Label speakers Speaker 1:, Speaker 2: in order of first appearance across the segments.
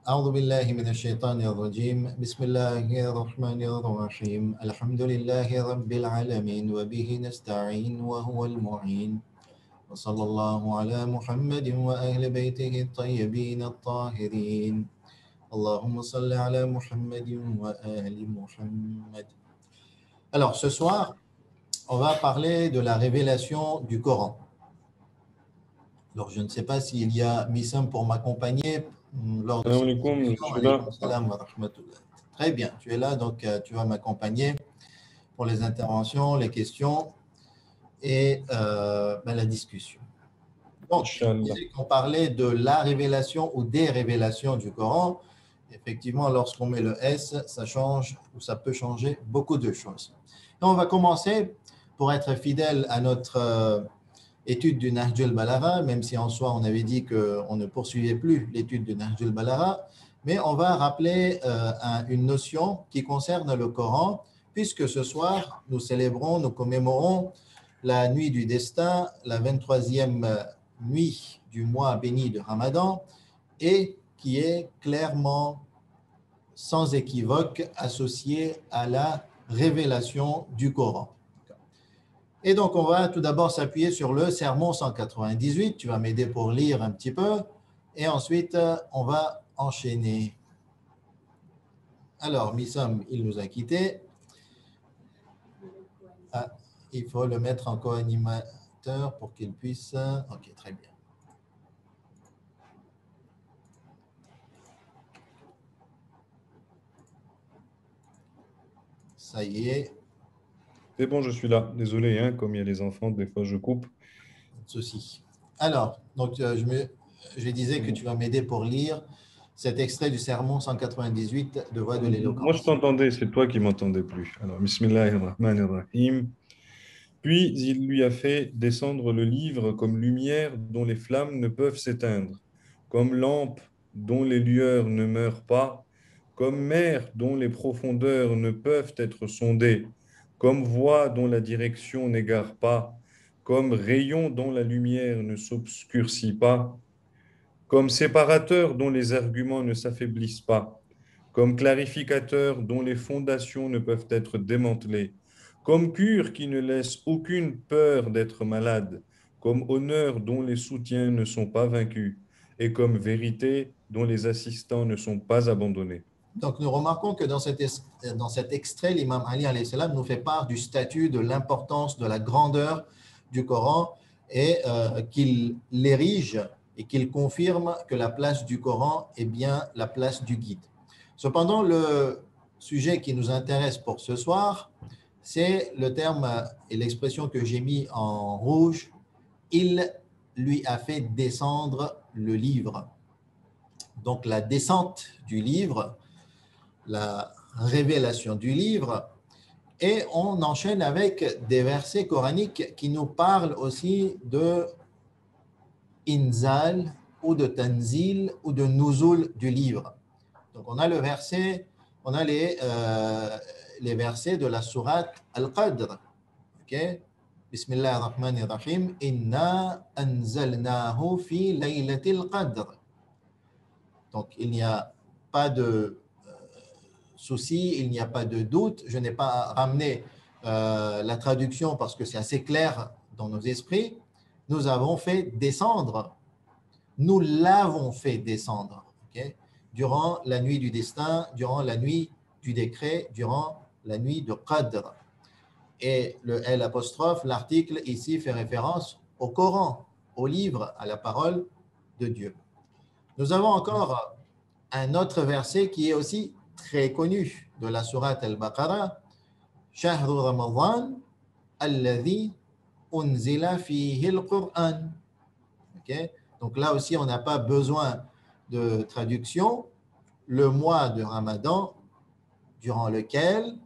Speaker 1: أعوذ بالله من الشيطان الرجيم بسم الله الرحمن الرحيم الحمد لله رب العالمين وبه نستعين وهو المعين وصلى الله على محمد وأهل بيته الطيبين الطاهرين اللهم صل على محمد وآل محمد. Alors ce soir, on va parler de la révélation du Coran. Alors je ne sais pas s'il y a Missam pour m'accompagner lors de
Speaker 2: Salam
Speaker 1: cette
Speaker 2: alaikum, je
Speaker 1: discussion.
Speaker 2: suis là.
Speaker 1: Alaykoum salam wa rahmatullah. Très bien, tu es là, donc tu vas m'accompagner pour les interventions, les questions et la discussion. Donc, je
Speaker 2: Inch'Allah.
Speaker 1: disais qu'on parlait de la révélation ou des révélations du Coran. Effectivement, lorsqu'on met le S, ça change ou ça peut changer beaucoup de choses. Et on va commencer pour être fidèle à notre étude du Nahj al-Balagha, même si en soi on avait dit qu'on ne poursuivait plus l'étude du Nahj al-Balagha, mais on va rappeler une notion qui concerne le Coran, puisque ce soir nous célébrons, nous commémorons la nuit du destin, la 23e nuit du mois béni de Ramadan, et qui est clairement, sans équivoque, associée à la révélation du Coran. Et donc, on va tout d'abord s'appuyer sur le sermon 198. Tu vas m'aider pour lire un petit peu. Et ensuite, on va enchaîner. Alors, Missam, il nous a quittés. Ah, il faut le mettre en co-animateur pour qu'il puisse... Ok, très bien. Ça y est.
Speaker 2: C'est bon, je suis là. Désolé, hein, comme il y a les enfants, des fois je coupe.
Speaker 1: Pas de souci. Alors, donc, je disais que tu vas m'aider pour lire cet extrait du sermon 198 de Voix de
Speaker 2: Moi, je
Speaker 1: l'éloquence.
Speaker 2: t'entendais, c'est toi qui m'entendais plus. Alors, Bismillahirrahmanirrahim. Puis il lui a fait descendre le livre comme lumière dont les flammes ne peuvent s'éteindre, comme lampe dont les lueurs ne meurent pas, comme mer dont les profondeurs ne peuvent être sondées, comme voie dont la direction n'égare pas, comme rayon dont la lumière ne s'obscurcit pas, comme séparateur dont les arguments ne s'affaiblissent pas, comme clarificateur dont les fondations ne peuvent être démantelées, comme cure qui ne laisse aucune peur d'être malade, comme honneur dont les soutiens ne sont pas vaincus, et comme vérité dont les assistants ne sont pas abandonnés.
Speaker 1: Donc, nous remarquons que dans cet extrait, l'imam Ali alayhi salam nous fait part du statut, de l'importance, de la grandeur du Coran et qu'il l'érige et qu'il confirme que la place du Coran est bien la place du guide. Cependant, le sujet qui nous intéresse pour ce soir, c'est le terme et l'expression que j'ai mis en rouge. Il lui a fait descendre le livre. Donc, la descente du livre, la révélation du livre, et on enchaîne avec des versets coraniques qui nous parlent aussi de inzal ou de tanzil ou de nuzul du livre. Donc on a le verset, on a les versets de la sourate Al-Qadr. Okay? Bismillah ar-Rahman ar-Rahim. Inna anzalnahu fi laylatil qadr. Donc il n'y a pas de souci, il n'y a pas de doute. Je n'ai pas ramené la traduction parce que c'est assez clair dans nos esprits. Nous avons fait descendre, nous l'avons fait descendre, okay? Durant la nuit du destin, durant la nuit du décret, durant la nuit de Qadr. Et le L apostrophe, l'article ici fait référence au Coran, au livre, à la parole de Dieu. Nous avons encore un autre verset qui est aussi très connu de la sourate Al-Baqarah, Shahru Ramadan, alladhi unzila fihi al-Qur'an. Okay? Donc là aussi, on n'a pas besoin de traduction. Le mois de Ramadan, durant lequel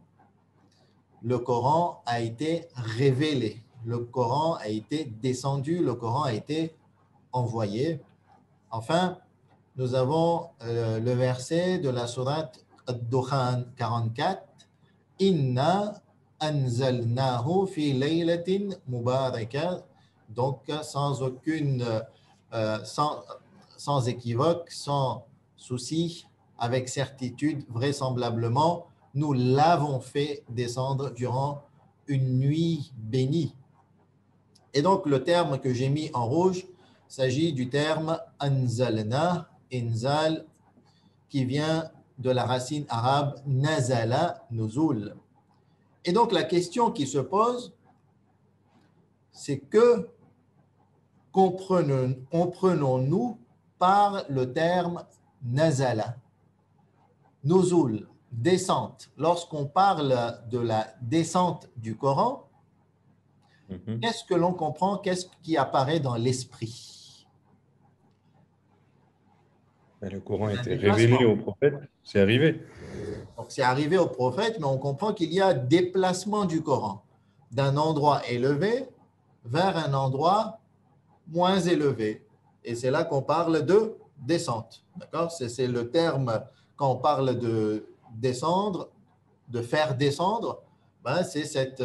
Speaker 1: le Coran a été révélé, le Coran a été descendu, le Coran a été envoyé. Enfin, nous avons le verset de la sourate Ad-Dukhan 44, Inna anzalnahu fi laylatin mubarakah. Donc sans aucune sans équivoque, sans souci, avec certitude, vraisemblablement, nous l'avons fait descendre durant une nuit bénie. Et donc, le terme que j'ai mis en rouge s'agit du terme anzalna, inzal, qui vient de la racine arabe nazala, nuzul. Et donc, la question qui se pose, c'est que comprenons-nous par le terme nazala, nuzul, descente. Lorsqu'on parle de la descente du Coran, qu'est-ce que l'on comprend? Qu'est-ce qui apparaît dans l'esprit?
Speaker 2: Le Coran était révélé au prophète, c'est arrivé.
Speaker 1: Donc, c'est arrivé au prophète, mais on comprend qu'il y a déplacement du Coran d'un endroit élevé vers un endroit moins élevé. Et c'est là qu'on parle de descente. D'accord? C'est le terme quand on parle de descendre, de faire descendre, ben c'est cette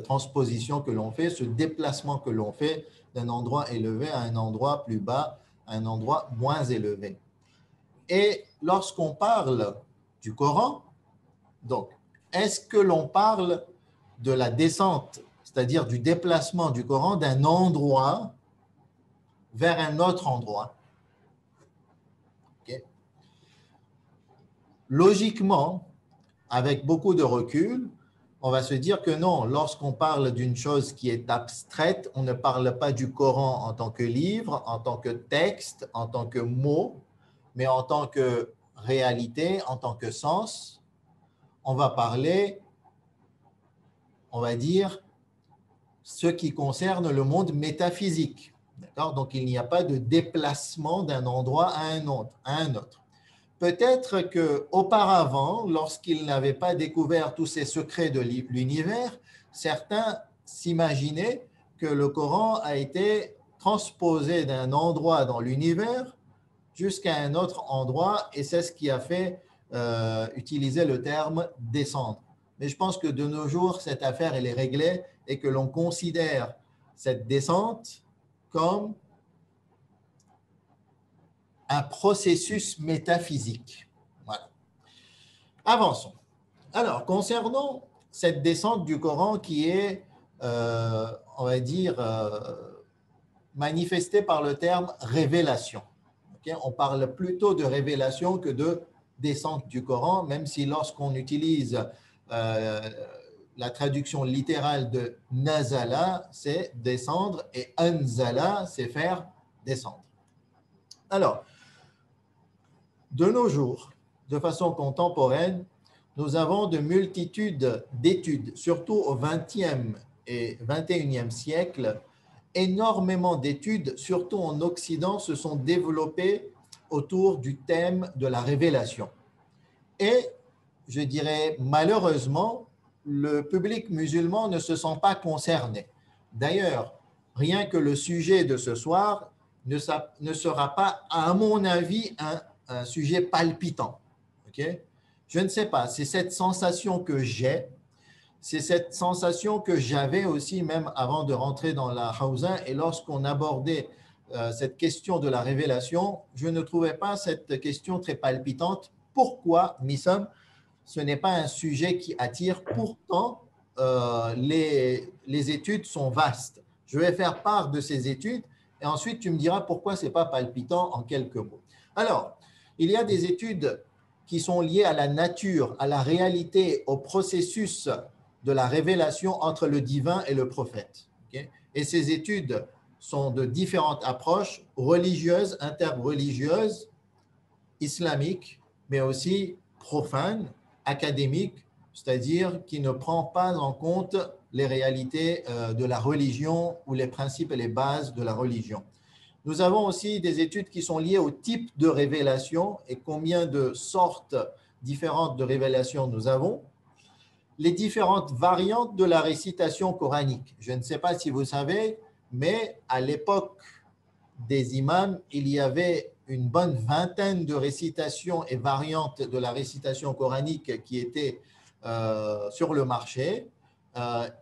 Speaker 1: transposition que l'on fait, ce déplacement que l'on fait d'un endroit élevé à un endroit plus bas, à un endroit moins élevé. Et lorsqu'on parle du Coran, donc, est-ce que l'on parle de la descente, c'est-à-dire du déplacement du Coran d'un endroit vers un autre endroit? Okay. Logiquement, avec beaucoup de recul, on va se dire que non, lorsqu'on parle d'une chose qui est abstraite, on ne parle pas du Coran en tant que livre, en tant que texte, en tant que mot, mais en tant que réalité, en tant que sens. On va parler, on va dire, ce qui concerne le monde métaphysique. D'accord? Donc, il n'y a pas de déplacement d'un endroit à un autre. Peut-être qu'auparavant, lorsqu'ils n'avaient pas découvert tous ces secrets de l'univers, certains s'imaginaient que le Coran a été transposé d'un endroit dans l'univers jusqu'à un autre endroit, et c'est ce qui a fait utiliser le terme descendre. Mais je pense que de nos jours, cette affaire, elle est réglée et que l'on considère cette descente comme un processus métaphysique. Voilà. Avançons. Alors, concernant cette descente du Coran qui est, on va dire, manifestée par le terme révélation. Okay? On parle plutôt de révélation que de descente du Coran, même si lorsqu'on utilise la traduction littérale de nazala, c'est descendre, et anzala, c'est faire descendre. Alors, de nos jours, de façon contemporaine, nous avons de multitudes d'études, surtout au XXe et XXIe siècle. Énormément d'études, surtout en Occident, se sont développées autour du thème de la révélation. Et, je dirais, malheureusement, le public musulman ne se sent pas concerné. D'ailleurs, rien que le sujet de ce soir ne sera pas, à mon avis, un sujet palpitant. Okay? Je ne sais pas, c'est cette sensation que j'ai, c'est cette sensation que j'avais aussi même avant de rentrer dans la Hawza, et lorsqu'on abordait cette question de la révélation, je ne trouvais pas cette question très palpitante. Pourquoi, Missam, ce n'est pas un sujet qui attire? Pourtant, les études sont vastes. Je vais faire part de ces études et ensuite tu me diras pourquoi ce n'est pas palpitant en quelques mots. Alors, il y a des études qui sont liées à la nature, à la réalité, au processus de la révélation entre le divin et le prophète. Okay? Et ces études sont de différentes approches religieuses, interreligieuses, islamiques, mais aussi profanes, académiques, c'est-à-dire qui ne prend pas en compte les réalités de la religion ou les principes et les bases de la religion. Nous avons aussi des études qui sont liées au type de révélation et combien de sortes différentes de révélations nous avons. Les différentes variantes de la récitation coranique. Je ne sais pas si vous savez, mais à l'époque des imams, il y avait une bonne vingtaine de récitations et variantes de la récitation coranique qui étaient sur le marché.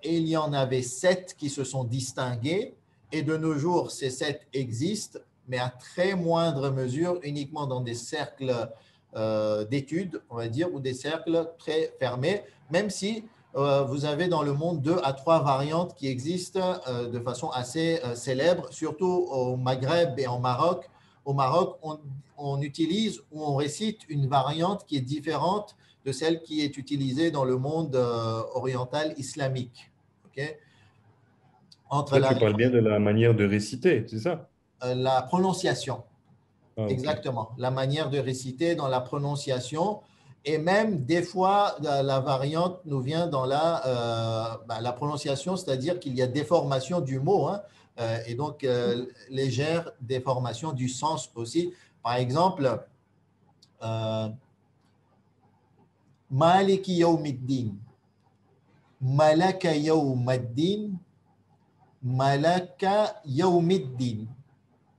Speaker 1: Et il y en avait 7 qui se sont distinguées. Et de nos jours, ces 7 existent, mais à très moindre mesure, uniquement dans des cercles d'études, on va dire, ou des cercles très fermés, même si vous avez dans le monde 2 à 3 variantes qui existent de façon assez célèbre, surtout au Maghreb et en Maroc. Au Maroc, on utilise ou on récite une variante qui est différente de celle qui est utilisée dans le monde oriental islamique. Okay? Entre
Speaker 2: Là, tu parles bien de la manière de réciter, c'est ça?
Speaker 1: la prononciation.
Speaker 2: Ah, ok.
Speaker 1: Exactement. La manière de réciter dans la prononciation. Et même des fois, la variante nous vient dans la prononciation, c'est-à-dire qu'il y a déformation du mot, hein, et donc légère déformation du sens aussi. Par exemple, Maliki yawmiddin, Malaka yawmiddin, Malaka yawmiddin.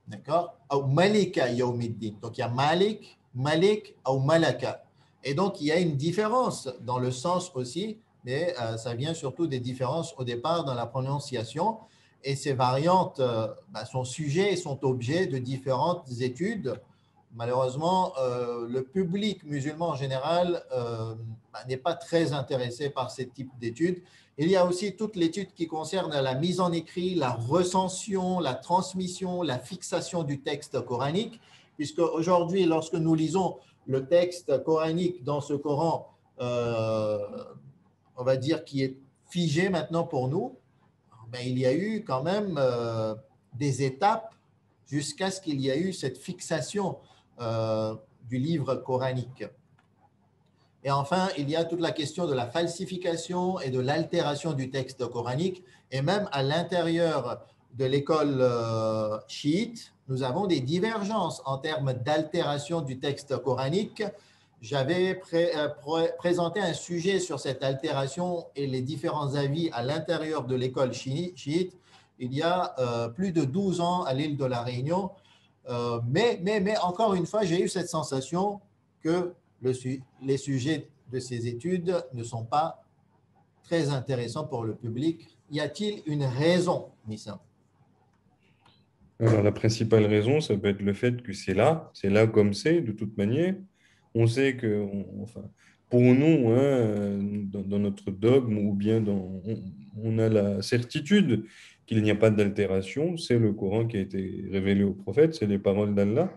Speaker 1: D'accord? Ou Malika Yawmiddin. Donc, il y a Malik, Malik ou Malaka. Et donc, il y a une différence dans le sens aussi, mais ça vient surtout des différences au départ dans la prononciation. Et ces variantes sont sujets et sont objets de différentes études. Malheureusement, le public musulman en général n'est pas très intéressé par ce type d'études. Il y a aussi toute l'étude qui concerne la mise en écrit, la recension, la transmission, la fixation du texte coranique, puisque aujourd'hui, lorsque nous lisons le texte coranique dans ce Coran, on va dire qui est figé maintenant pour nous, il y a eu quand même des étapes jusqu'à ce qu'il y ait eu cette fixation du livre coranique. Et enfin, il y a toute la question de la falsification et de l'altération du texte coranique. Et même à l'intérieur de l'école chiite, nous avons des divergences en termes d'altération du texte coranique. J'avais présenté un sujet sur cette altération et les différents avis à l'intérieur de l'école chiite il y a plus de 12 ans à l'île de la Réunion. Mais encore une fois, j'ai eu cette sensation que les sujets de ces études ne sont pas très intéressants pour le public. Y a-t-il une raison, Nissa?
Speaker 2: Alors, la principale raison, ça peut être le fait que c'est là comme c'est, de toute manière. On sait que, enfin, pour nous, hein, dans notre dogme, ou bien on a la certitude qu'il n'y a pas d'altération, c'est le Coran qui a été révélé au prophète, c'est les paroles d'Allah.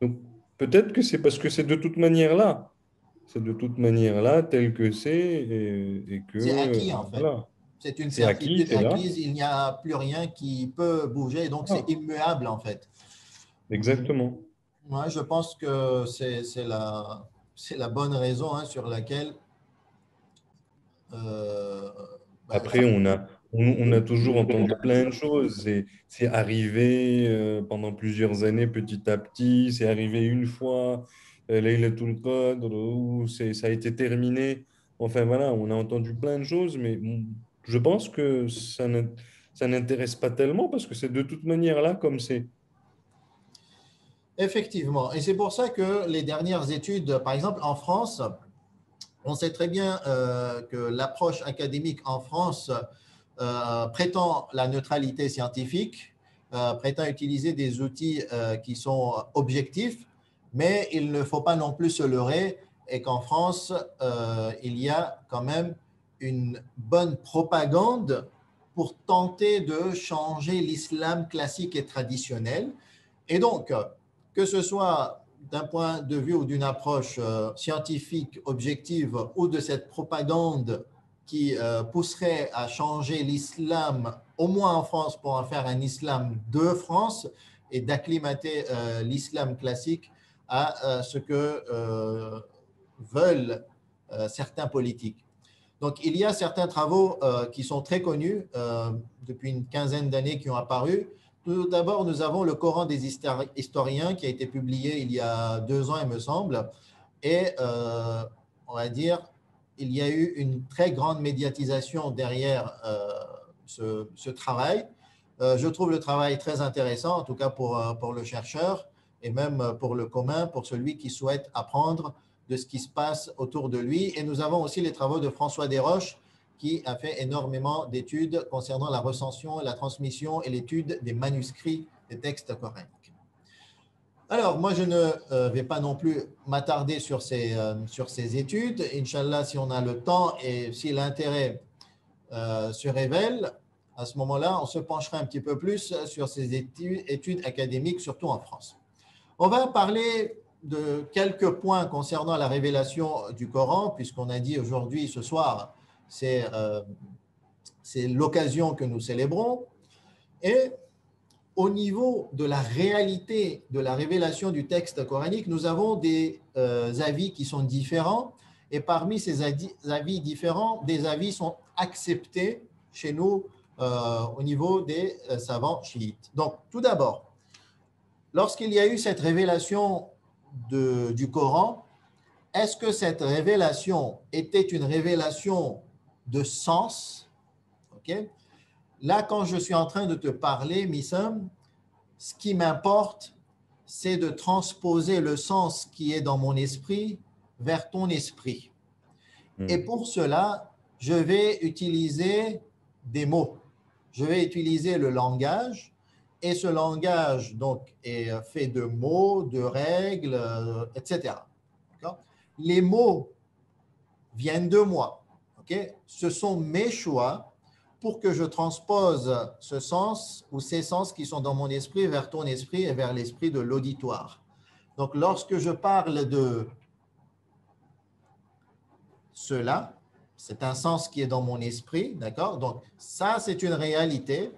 Speaker 2: Donc, peut-être que c'est parce que c'est de toute manière là. C'est de toute manière là, tel que c'est, et que,
Speaker 1: C'est acquis, en fait.
Speaker 2: voilà,
Speaker 1: C'est une
Speaker 2: c'est acquis,
Speaker 1: certitude
Speaker 2: c'est là.
Speaker 1: acquise. Il n'y a plus rien qui peut bouger. Donc, c'est
Speaker 2: Ah,
Speaker 1: immuable, en fait.
Speaker 2: exactement.
Speaker 1: Moi, je pense que c'est la bonne raison hein, sur laquelle euh, bah,
Speaker 2: Après, on a toujours entendu plein de choses. C'est arrivé pendant plusieurs années, petit à petit. C'est arrivé une fois, Laylatul Qadr, où ça a été terminé. Enfin, voilà, on a entendu plein de choses, mais je pense que ça n'intéresse pas tellement parce que c'est de toute manière là comme c'est.
Speaker 1: effectivement. Et c'est pour ça que les dernières études, par exemple en France, on sait très bien que l'approche académique en France prétend la neutralité scientifique, prétend utiliser des outils qui sont objectifs, mais il ne faut pas non plus se leurrer et qu'en France, il y a quand même une bonne propagande pour tenter de changer l'islam classique et traditionnel. Et donc, que ce soit d'un point de vue ou d'une approche scientifique, objective, ou de cette propagande qui pousserait à changer l'islam, au moins en France, pour en faire un islam de France et d'acclimater l'islam classique à ce que veulent certains politiques. Donc, il y a certains travaux qui sont très connus depuis une quinzaine d'années qui ont apparu. Tout d'abord, nous avons le Coran des historiens qui a été publié il y a 2 ans, il me semble. Et on va dire, il y a eu une très grande médiatisation derrière ce travail. Je trouve le travail très intéressant, en tout cas pour le chercheur et même pour le commun, pour celui qui souhaite apprendre de ce qui se passe autour de lui. Et nous avons aussi les travaux de François Desroches, qui a fait énormément d'études concernant la recension, la transmission et l'étude des manuscrits des textes coraniques. Alors, moi, je ne vais pas non plus m'attarder sur ces études. Inch'Allah, si on a le temps et si l'intérêt se révèle, à ce moment-là, on se penchera un petit peu plus sur ces études académiques, surtout en France. On va parler de quelques points concernant la révélation du Coran, puisqu'on a dit aujourd'hui, ce soir, c'est l'occasion que nous célébrons. Et au niveau de la réalité de la révélation du texte coranique, nous avons des avis qui sont différents. Et parmi ces avis différents, des avis sont acceptés chez nous au niveau des savants chiites. Donc, tout d'abord, lorsqu'il y a eu cette révélation du Coran, est-ce que cette révélation était une révélation de sens? Okay. Là, quand je suis en train de te parler, Missam, ce qui m'importe, c'est de transposer le sens qui est dans mon esprit vers ton esprit. Et pour cela, je vais utiliser des mots. Je vais utiliser le langage. Et ce langage donc, est fait de mots, de règles, etc. Les mots viennent de moi. Okay? Ce sont mes choix pour que je transpose ce sens ou ces sens qui sont dans mon esprit vers ton esprit et vers l'esprit de l'auditoire. Donc, lorsque je parle de cela, c'est un sens qui est dans mon esprit, d'accord? Donc, ça, c'est une réalité.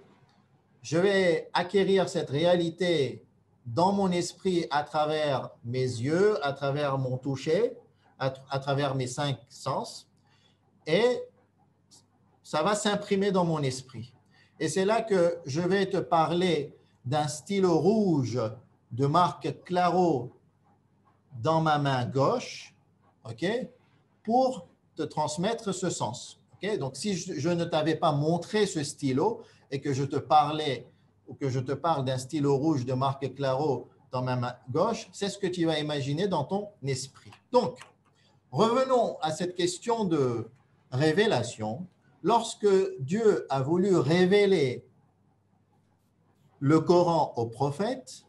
Speaker 1: Je vais acquérir cette réalité dans mon esprit à travers mes yeux, à travers mon toucher, à travers mes 5 sens. Et ça va s'imprimer dans mon esprit. Et c'est là que je vais te parler d'un stylo rouge de marque Claro dans ma main gauche, okay, pour te transmettre ce sens. Okay? Donc, si je ne t'avais pas montré ce stylo et que je te parlais ou que je te parle d'un stylo rouge de marque Claro dans ma main gauche, c'est ce que tu vas imaginer dans ton esprit. Donc, revenons à cette question de révélation. Lorsque Dieu a voulu révéler le Coran aux prophètes,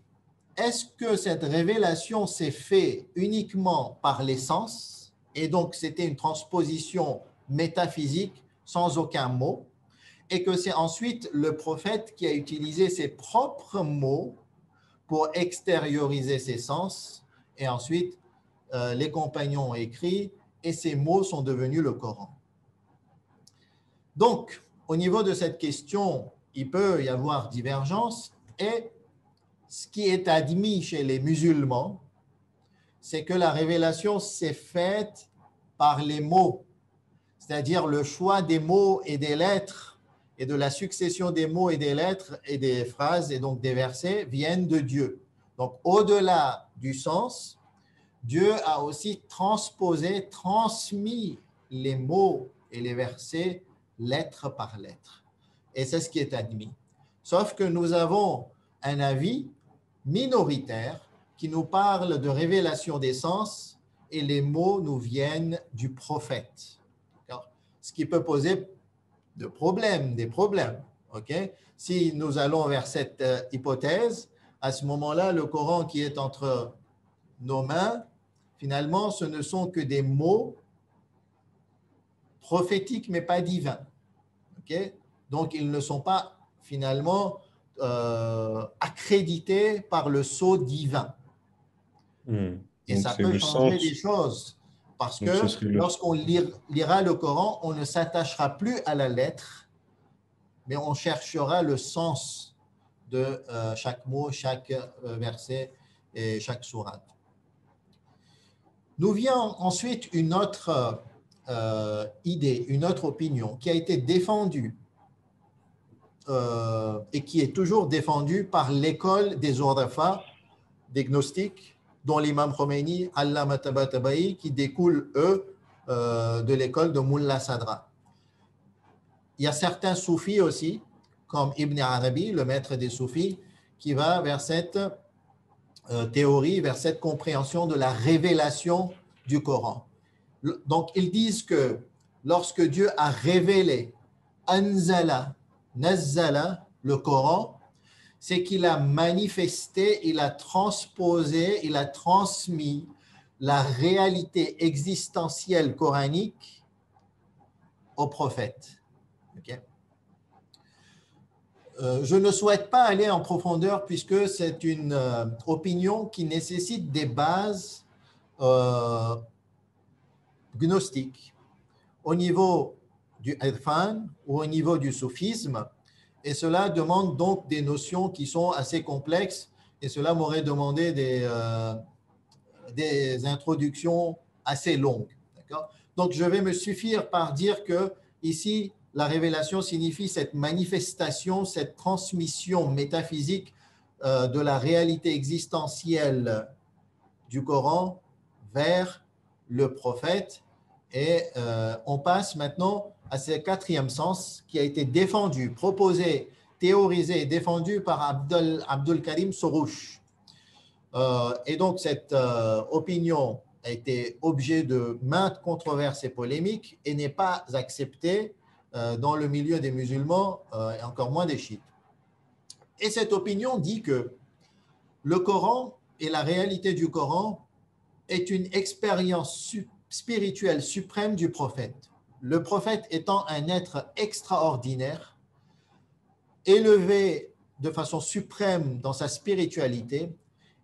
Speaker 1: est-ce que cette révélation s'est faite uniquement par les sens et donc c'était une transposition métaphysique sans aucun mot et que c'est ensuite le prophète qui a utilisé ses propres mots pour extérioriser ses sens et ensuite les compagnons ont écrit et ces mots sont devenus le Coran. Donc, au niveau de cette question, il peut y avoir divergence et ce qui est admis chez les musulmans, c'est que la révélation s'est faite par les mots, c'est-à-dire le choix des mots et des lettres et de la succession des mots et des lettres et des phrases et donc des versets viennent de Dieu. Donc, au-delà du sens, Dieu a aussi transposé, transmis les mots et les versets lettre par lettre. Et c'est ce qui est admis. Sauf que nous avons un avis minoritaire qui nous parle de révélation des sens et les mots nous viennent du prophète. Ce qui peut poser des problèmes. Okay? Si nous allons vers cette hypothèse, à ce moment-là, le Coran qui est entre nos mains, finalement, ce ne sont que des mots prophétiques, mais pas divins. Okay? Donc, ils ne sont pas finalement accrédités par le sceau divin. Et
Speaker 2: donc
Speaker 1: ça peut changer les choses parce que lorsqu'on lira le Coran, on ne s'attachera plus à la lettre, mais on cherchera le sens de chaque mot, chaque verset et chaque sourate. Nous vient ensuite une autre idée, une autre opinion qui a été défendue et qui est toujours défendue par l'école des Hurafa, des gnostiques, dont l'imam Khomeini, Allama Tabatabai, qui découlent, eux, de l'école de Mullah Sadra. Il y a certains soufis aussi, comme Ibn Arabi, le maître des soufis, qui va vers cette théorie, vers cette compréhension de la révélation du Coran. Donc, ils disent que lorsque Dieu a révélé Anzala, Nazzala, le Coran, c'est qu'il a manifesté, il a transposé, il a transmis la réalité existentielle coranique au prophète. Okay? Je ne souhaite pas aller en profondeur puisque c'est une opinion qui nécessite des bases gnostiques au niveau du irfan ou au niveau du soufisme, et cela demande donc des notions qui sont assez complexes, et cela m'aurait demandé des introductions assez longues. Donc, je vais me suffire par dire que ici, la révélation signifie cette manifestation, cette transmission métaphysique de la réalité existentielle du Coran vers le prophète. Et on passe maintenant à ce quatrième sens qui a été défendu, proposé, théorisé, défendu par Abdul Karim Soroush. Et donc, cette opinion a été objet de maintes controverses et polémiques et n'est pas acceptée dans le milieu des musulmans et encore moins des chiites. Et cette opinion dit que le Coran et la réalité du Coran est une expérience spirituelle suprême du prophète. Le prophète étant un être extraordinaire, élevé de façon suprême dans sa spiritualité,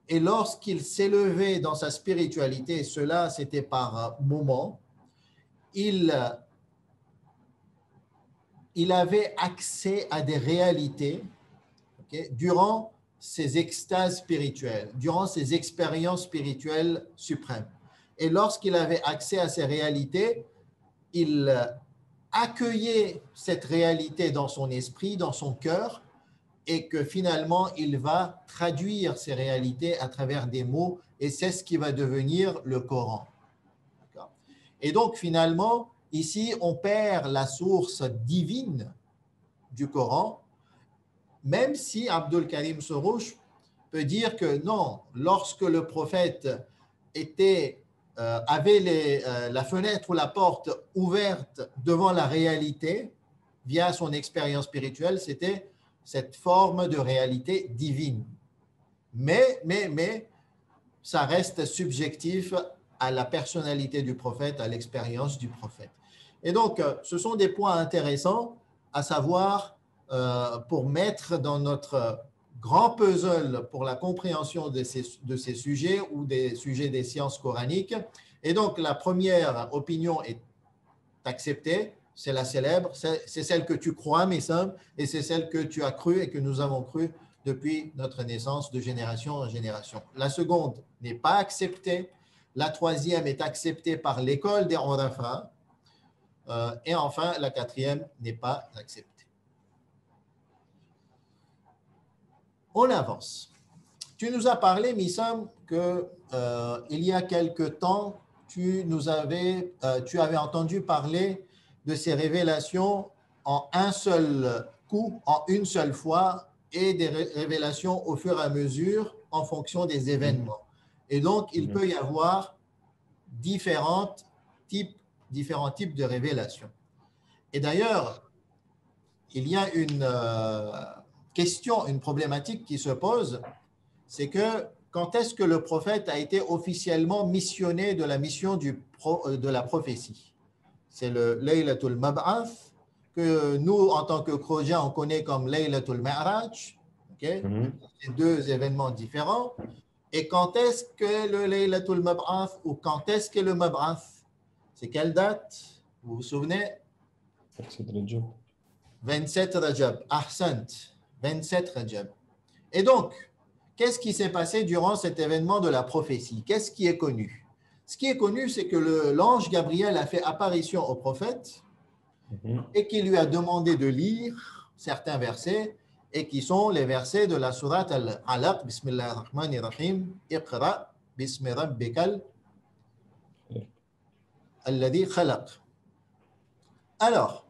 Speaker 1: et lorsqu'il s'élevait dans sa spiritualité, cela c'était par moments, il avait accès à des réalités durant ses extases spirituelles, durant ses expériences spirituelles suprêmes. Et lorsqu'il avait accès à ces réalités, il accueillait cette réalité dans son esprit, dans son cœur, et que finalement, il va traduire ces réalités à travers des mots, et c'est ce qui va devenir le Coran. Et donc, finalement, ici, on perd la source divine du Coran, même si Abdul Karim Soroush peut dire que non, lorsque le prophète avait la fenêtre ou la porte ouverte devant la réalité via son expérience spirituelle, c'était cette forme de réalité divine. Mais, ça reste subjectif à la personnalité du prophète, à l'expérience du prophète. Et donc, ce sont des points intéressants à savoir pour mettre dans notre grand puzzle pour la compréhension de ces sujets ou des sujets des sciences coraniques. Et donc, la première opinion est acceptée, c'est la célèbre, c'est celle que tu crois, mes sœurs, et c'est celle que tu as cru et que nous avons cru depuis notre naissance de génération en génération. La seconde n'est pas acceptée. La troisième est acceptée par l'école des Urafa. Et enfin, la quatrième n'est pas acceptée. On avance. Tu nous as parlé, Missam, que il y a quelque temps, tu avais entendu parler de ces révélations en un seul coup, en une seule fois, et des révélations au fur et à mesure en fonction des événements. Et donc, il peut y avoir différents types de révélations. Et d'ailleurs, il y a une question, une problématique qui se pose, c'est que quand est-ce que le prophète a été officiellement missionné de la mission de la prophétie? C'est le Laylatul Mab'ath, que nous, en tant que croyants, on connaît comme Laylatul Ma'raj. Okay? C'est deux événements différents. Et quand est-ce que le Laylatul Mab'ath ou quand est-ce que le Mab'ath? C'est quelle date? Vous vous souvenez? 27 Rajab. Ahsant. 27 Rajab. Et donc, qu'est-ce qui s'est passé durant cet événement de la prophétie? Qu'est-ce qui est connu? Ce qui est connu, c'est que l'ange Gabriel a fait apparition au prophète et qu'il lui a demandé de lire certains versets et qui sont les versets de la sourate Al-Alaq, Bismillah ar-Rahman ar-Rahim, Iqra, Bismi Rabbikal, Alladhi Khalaq. Alors,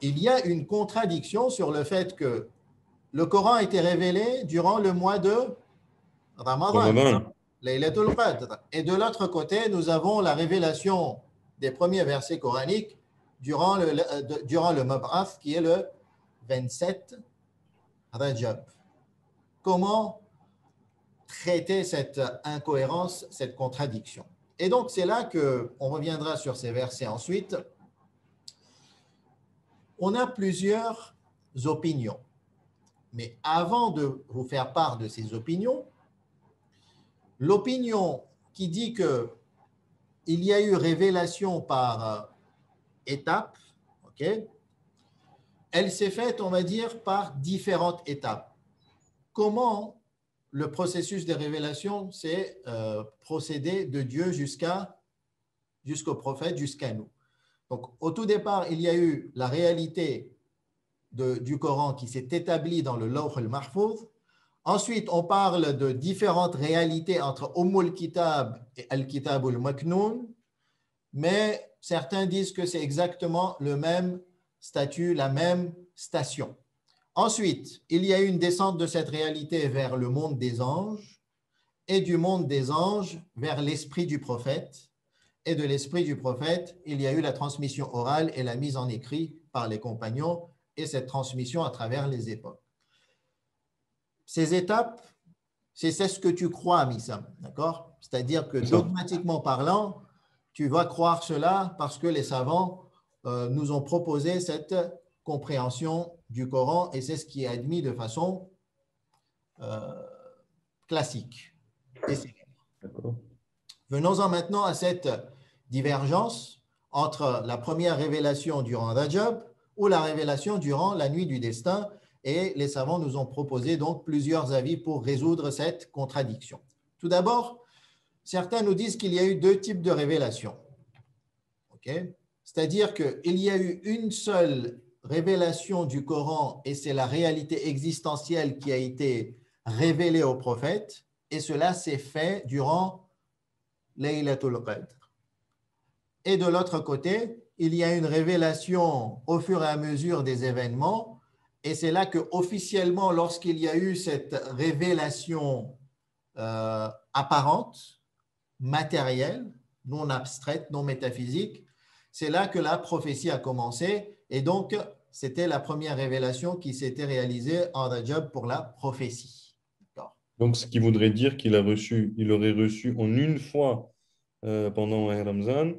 Speaker 1: il y a une contradiction sur le fait que le Coran a été révélé durant le mois de Ramadan. Laylatul Qadr. Et de l'autre côté, nous avons la révélation des premiers versets coraniques durant le Mab'ath, qui est le 27 Rajab. Comment traiter cette incohérence, cette contradiction? Et donc, c'est là qu'on reviendra sur ces versets ensuite. On a plusieurs opinions. Mais avant de vous faire part de ces opinions, l'opinion qui dit qu'il y a eu révélation par étapes, ok, elle s'est faite, on va dire, par différentes étapes. Comment le processus de révélation s'est procédé de Dieu jusqu'au prophète, jusqu'à nous? Donc, au tout départ, il y a eu la réalité du Coran qui s'est établie dans le Lawh al-Mahfouz. Ensuite, on parle de différentes réalités entre al-Kitab et Al-Kitab al-Maknoun, mais certains disent que c'est exactement le même statut, la même station. Ensuite, il y a eu une descente de cette réalité vers le monde des anges et du monde des anges vers l'esprit du prophète. Et de l'esprit du prophète, il y a eu la transmission orale et la mise en écrit par les compagnons et cette transmission à travers les époques. Ces étapes, c'est ce que tu crois, Missam, d'accord? C'est-à-dire que dogmatiquement parlant, tu vas croire cela parce que les savants nous ont proposé cette compréhension du Coran et c'est ce qui est admis de façon classique. Venons-en maintenant à cette divergence entre la première révélation durant Rajab ou la révélation durant la nuit du destin, et les savants nous ont proposé donc plusieurs avis pour résoudre cette contradiction. Tout d'abord, certains nous disent qu'il y a eu deux types de révélations. Okay? C'est-à-dire qu'il y a eu une seule révélation du Coran et c'est la réalité existentielle qui a été révélée au prophète, et cela s'est fait durant Laylatul Qadr. Et de l'autre côté, il y a une révélation au fur et à mesure des événements, et c'est là que officiellement, lorsqu'il y a eu cette révélation apparente, matérielle, non abstraite, non métaphysique, c'est là que la prophétie a commencé, et donc c'était la première révélation qui s'était réalisée en Rajab pour la prophétie.
Speaker 2: Donc, ce qui voudrait dire il aurait reçu en une fois pendant un Ramzan,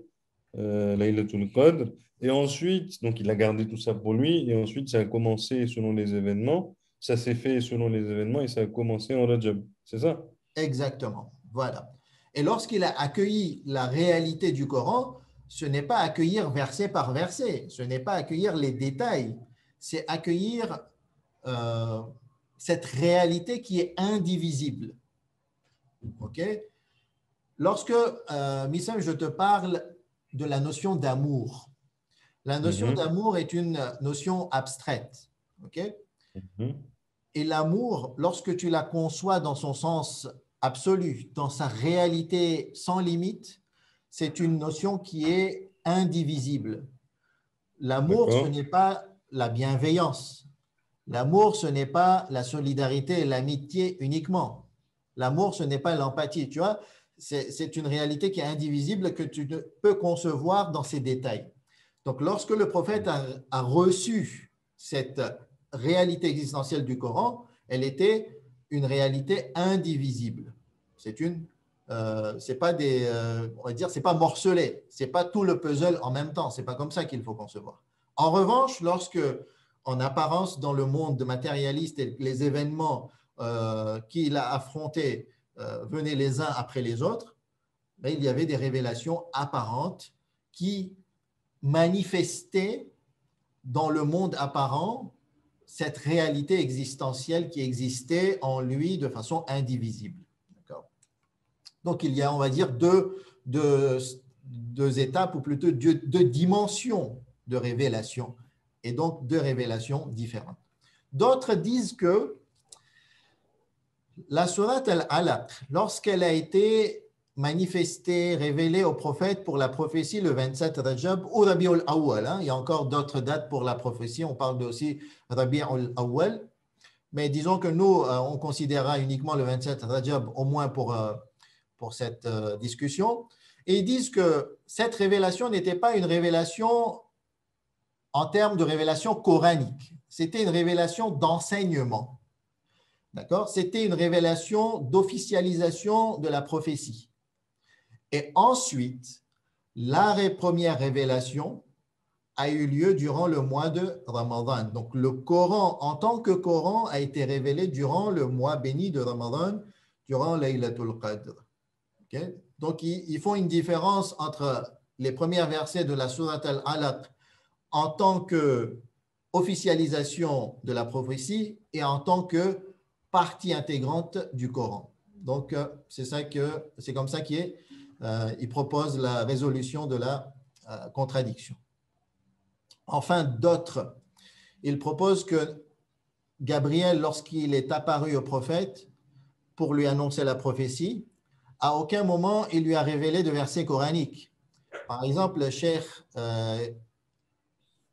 Speaker 2: Laylatul Qadr, et ensuite, donc il a gardé tout ça pour lui, et ensuite ça a commencé selon les événements, ça s'est fait selon les événements, et ça a commencé en Rajab, c'est ça?
Speaker 1: Exactement, voilà. Et lorsqu'il a accueilli la réalité du Coran, ce n'est pas accueillir verset par verset, ce n'est pas accueillir les détails, c'est accueillir cette réalité qui est indivisible. Ok? Lorsque, Missam, je te parle de la notion d'amour, la notion d'amour est une notion abstraite. Ok? Et l'amour, lorsque tu la conçois dans son sens absolu, dans sa réalité sans limite, c'est une notion qui est indivisible. L'amour, ce n'est pas la bienveillance. L'amour, ce n'est pas la solidarité et l'amitié uniquement. L'amour, ce n'est pas l'empathie. Tu vois, c'est une réalité qui est indivisible que tu ne peux concevoir dans ses détails. Donc, lorsque le prophète a reçu cette réalité existentielle du Coran, elle était une réalité indivisible. C'est pas on va dire, c'est pas morcelé, c'est pas tout le puzzle en même temps. C'est pas comme ça qu'il faut concevoir. En revanche, lorsque, en apparence, dans le monde matérialiste et les événements qu'il a affrontés venaient les uns après les autres, ben, il y avait des révélations apparentes qui manifestaient dans le monde apparent cette réalité existentielle qui existait en lui de façon indivisible. Donc, il y a, on va dire, deux étapes, ou plutôt deux dimensions de révélation, et donc deux révélations différentes. D'autres disent que la sourate Al-Alaq, lorsqu'elle a été manifestée, révélée au prophète pour la prophétie le 27 Rajab ou Rabi'ul Awwal, il y a encore d'autres dates pour la prophétie, on parle aussi Rabi'ul Awwal, mais disons que nous, on considérera uniquement le 27 Rajab, au moins pour cette discussion, et ils disent que cette révélation n'était pas une révélation en termes de révélation coranique, c'était une révélation d'enseignement. D'accord? C'était une révélation d'officialisation de la prophétie. Et ensuite, la première révélation a eu lieu durant le mois de Ramadan. Donc, le Coran, en tant que Coran, a été révélé durant le mois béni de Ramadan, durant Laylatul Qadr. Okay? Donc, ils font une différence entre les premiers versets de la Sourate Al-Alaq en tant que officialisation de la prophétie et en tant que partie intégrante du Coran. Donc, c'est comme ça qu'il propose la résolution de la contradiction. Enfin, d'autres, ils proposent que Gabriel, lorsqu'il est apparu au prophète pour lui annoncer la prophétie, à aucun moment il lui a révélé de versets coraniques. Par exemple, le cheikh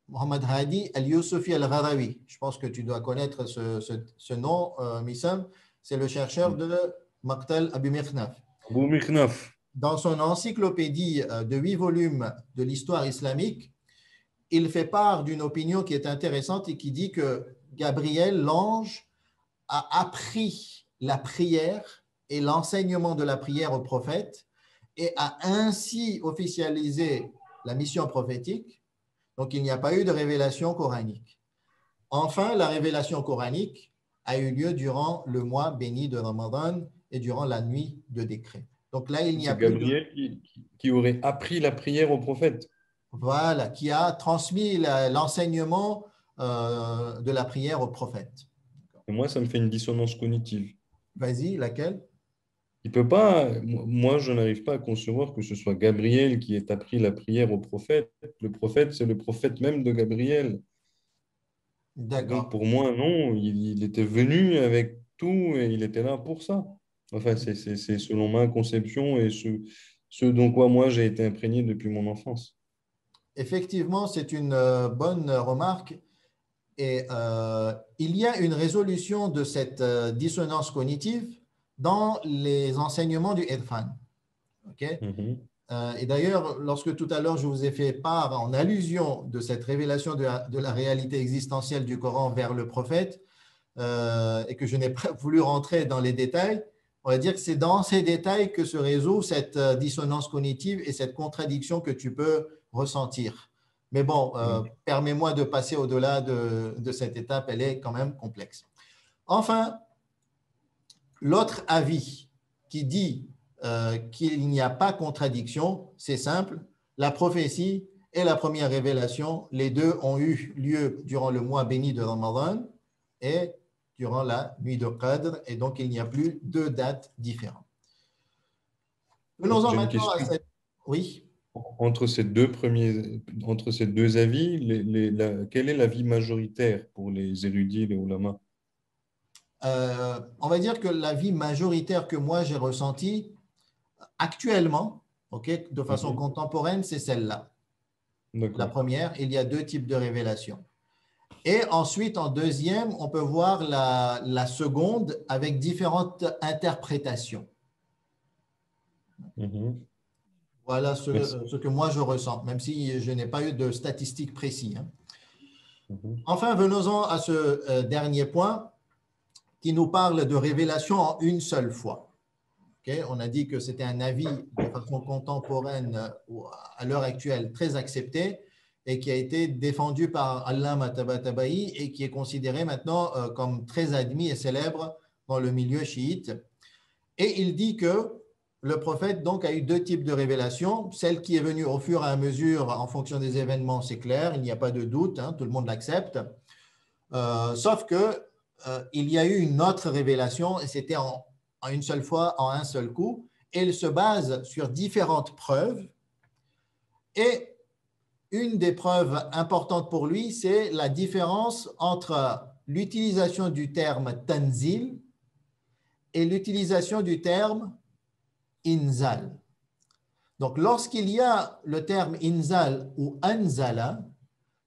Speaker 1: Mohamed Hadi al-Yousufi al-Gharawi, je pense que tu dois connaître ce nom, Missam, c'est le chercheur de Maqtal Abu Mikhnaf.
Speaker 2: Abu Mikhnaf.
Speaker 1: Dans son encyclopédie de 8 volumes de l'histoire islamique, il fait part d'une opinion qui est intéressante et qui dit que Gabriel, l'ange, a appris la prière et l'enseignement de la prière au prophète et a ainsi officialisé la mission prophétique. Donc, il n'y a pas eu de révélation coranique. Enfin, la révélation coranique a eu lieu durant le mois béni de Ramadan et durant la nuit de décret. Donc là, il n'y a
Speaker 2: C'est
Speaker 1: plus de...
Speaker 2: Gabriel qui aurait appris la prière au prophète.
Speaker 1: Voilà, qui a transmis l'enseignement de la prière au prophète.
Speaker 2: Et moi, ça me fait une dissonance cognitive.
Speaker 1: Vas-y, laquelle?
Speaker 2: Il peut pas, moi, je n'arrive pas à concevoir que ce soit Gabriel qui ait appris la prière au prophète. Le prophète, c'est le prophète même de Gabriel. Donc,
Speaker 1: D'accord.
Speaker 2: pour moi, non, il était venu avec tout et il était là pour ça. Enfin, c'est selon ma conception et ce dont quoi moi j'ai été imprégné depuis mon enfance.
Speaker 1: Effectivement, c'est une bonne remarque. Et il y a une résolution de cette dissonance cognitive dans les enseignements du Irfan. OK?
Speaker 2: Mhm.
Speaker 1: Et d'ailleurs, lorsque tout à l'heure je vous ai fait part en allusion de cette révélation de la réalité existentielle du Coran vers le prophète, et que je n'ai pas voulu rentrer dans les détails, on va dire que c'est dans ces détails que se résout cette dissonance cognitive et cette contradiction que tu peux ressentir. Mais bon, permets-moi de passer au-delà de cette étape, elle est quand même complexe. Enfin, l'autre avis qui dit qu'il n'y a pas contradiction, c'est simple, la prophétie et la première révélation, les deux ont eu lieu durant le mois béni de Ramadan et durant la nuit de Qadr, et donc il n'y a plus deux dates différentes. Venons-en
Speaker 2: J'ai une
Speaker 1: maintenant à
Speaker 2: question.
Speaker 1: cette... Oui.
Speaker 2: Entre ces deux avis, quel est l'avis majoritaire pour les érudits, les ulamas?
Speaker 1: On va dire que l'avis majoritaire que moi j'ai ressenti actuellement, ok, de façon
Speaker 2: Mhm.
Speaker 1: contemporaine, c'est celle-là. La
Speaker 2: D'accord.
Speaker 1: première, il y a deux types de révélations. Et ensuite, en deuxième, on peut voir la seconde avec différentes interprétations.
Speaker 2: Mhm.
Speaker 1: Voilà
Speaker 2: Merci.
Speaker 1: ce que moi je ressens, même si je n'ai pas eu de statistiques précises.
Speaker 2: Mhm.
Speaker 1: Enfin, venons-en à ce dernier point qui nous parle de révélation en une seule fois. Okay? On a dit que c'était un avis de façon contemporaine ou à l'heure actuelle très accepté et qui a été défendu par Allama Tabatabai et qui est considéré maintenant comme très admis et célèbre dans le milieu chiite. Et il dit que le prophète donc a eu deux types de révélations. Celle qui est venue au fur et à mesure en fonction des événements, c'est clair, il n'y a pas de doute, hein, tout le monde l'accepte. Sauf que il y a eu une autre révélation et c'était en une seule fois, en un seul coup. Et elle se base sur différentes preuves. Et une des preuves importantes pour lui, c'est la différence entre l'utilisation du terme tanzil et l'utilisation du terme inzal. Donc, lorsqu'il y a le terme inzal ou anzala,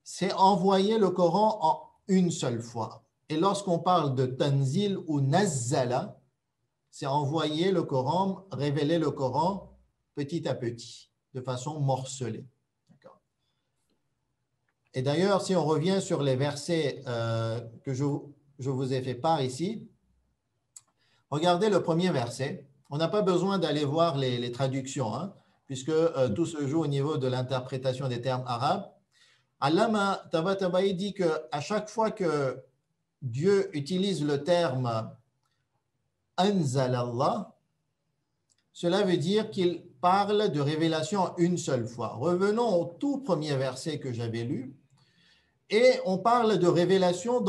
Speaker 1: c'est envoyer le Coran en une seule fois. Et lorsqu'on parle de tanzil ou nazzala, c'est envoyer le Coran, révéler le Coran petit à petit, de façon morcelée. D'accord. Et d'ailleurs, si on revient sur les versets que je vous ai fait part ici, regardez le premier verset. On n'a pas besoin d'aller voir les traductions, hein, puisque tout se joue au niveau de l'interprétation des termes arabes. Allama Tabatabai dit qu'à chaque fois que Dieu utilise le terme Anzalallah, cela veut dire qu'il parle de révélation une seule fois. Revenons au tout premier verset que j'avais lu. Et on parle de révélation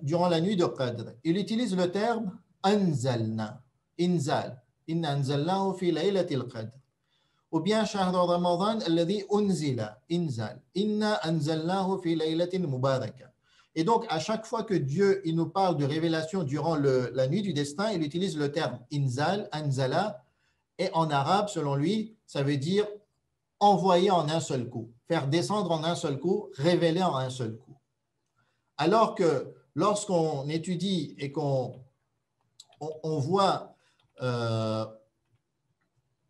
Speaker 1: durant la nuit de Qadr. Il utilise le terme Anzalna, Inzal. Inna anzalnahu fi laylatil Qadr. Ou bien Shahr Ramadan alladhi unzila, Inzal. Inna anzalnahu fi laylatin mubaraka. Et donc, à chaque fois que Dieu il nous parle de révélation durant la nuit du destin, il utilise le terme Inzal, Anzala. Et en arabe, selon lui, ça veut dire envoyer en un seul coup, faire descendre en un seul coup, révéler en un seul coup. Alors que lorsqu'on étudie et qu'on voit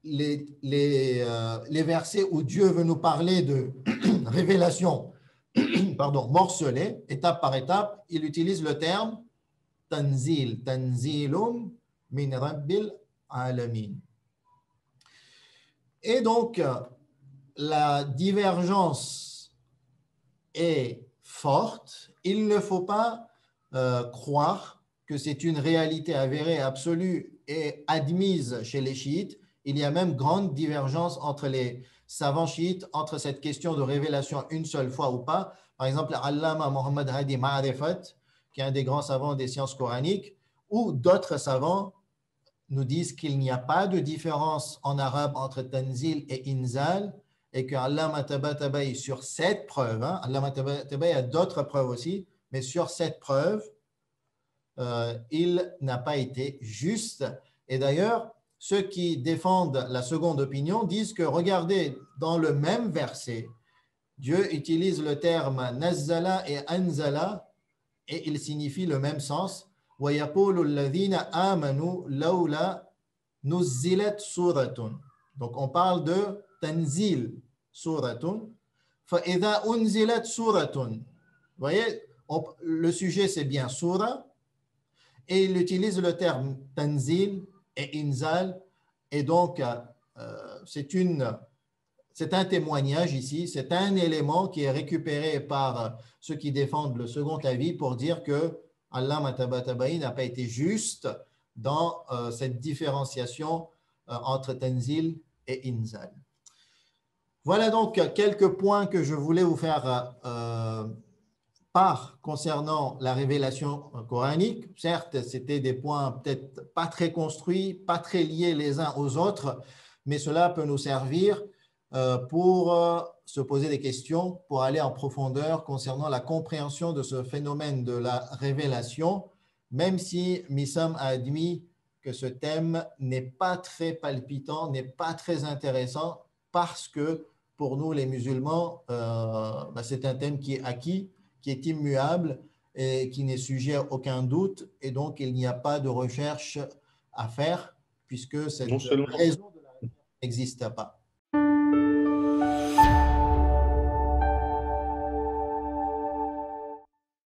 Speaker 1: les versets où Dieu veut nous parler de révélation morcelée, étape par étape, il utilise le terme tanzil, tanzilum min rabbil alamin. Et donc, la divergence est forte. Il ne faut pas croire que c'est une réalité avérée, absolue et admise chez les chiites. Il y a même grande divergence entre les savants chiites entre cette question de révélation une seule fois ou pas. Par exemple, Allama Muhammad Hadi Ma'arifat, qui est un des grands savants des sciences coraniques, ou d'autres savants nous disent qu'il n'y a pas de différence en arabe entre tanzil et inzal et que Allama Tabatabai sur cette preuve, Allama Tabatabai a d'autres preuves aussi, mais sur cette preuve, il n'a pas été juste. Et d'ailleurs, ceux qui défendent la seconde opinion disent que, regardez, dans le même verset, Dieu utilise le terme nazzala et anzala et il signifie le même sens. وَيَقُولُ الَّذِينَ آمَنُوا لَوْلَا نُزِّلَتْ سُورَةٌ. Donc, on parle de tanzil suratun. فَإِذَا أُنزِلَتْ سُورَةٌ. Vous voyez, le sujet c'est bien surah et il utilise le terme tanzil et inzal. Et donc, c'est un témoignage ici, c'est un élément qui est récupéré par ceux qui défendent le second avis pour dire que Allama Tabatabai n'a pas été juste dans cette différenciation entre tanzil et inzal. Voilà donc quelques points que je voulais vous faire part concernant la révélation coranique. Certes, c'était des points peut-être pas très construits, pas très liés les uns aux autres, mais cela peut nous servir pour se poser des questions, pour aller en profondeur concernant la compréhension de ce phénomène de la révélation, même si Missam a admis que ce thème n'est pas très palpitant, n'est pas très intéressant, parce que pour nous les musulmans, c'est un thème qui est acquis, qui est immuable et qui n'est sujet à aucun doute, et donc il n'y a pas de recherche à faire, puisque cette
Speaker 2: Non seulement,
Speaker 1: raison de la révélation n'existe pas.